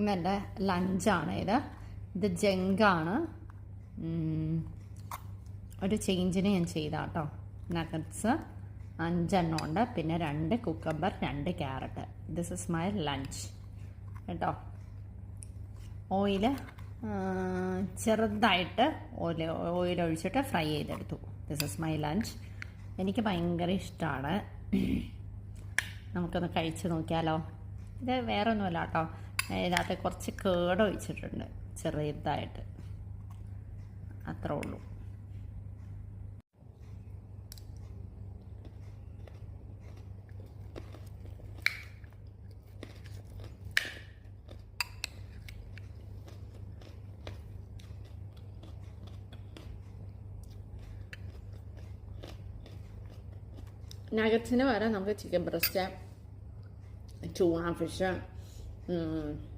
ഇന്നെൻ്റെ ലഞ്ചാണ് ഇത് ജങ്കാണ്. ഒരു ചേഞ്ചിന് ഞാൻ ചെയ്താട്ടോ. നഗറ്റ്സ് 5 ഉണ്ട്, പിന്നെ 2 cucumber, 2 carrot. This is my lunch കേട്ടോ. ഓയിൽ ചെറുതായിട്ട് ഓയിൽ ഒഴിച്ചിട്ട് ഫ്രൈ ചെയ്തെടുത്തു. This is my lunch. എനിക്ക് ഭയങ്കര ഇഷ്ടമാണ്. നമുക്കൊന്ന് കഴിച്ച് നോക്കിയാലോ. ഇത് വേറെ ഒന്നുമല്ല കേട്ടോ, ഇതിനകത്ത് കുറച്ച് കേട് ഒഴിച്ചിട്ടുണ്ട് ചെറുതായിട്ട്, അത്രേ ഉള്ളൂ. നഗറ്റ്സിന് പകരം നമുക്ക് ചിക്കൻ ബ്രസ്റ്റ്, ട്യൂണ ഫിഷ്,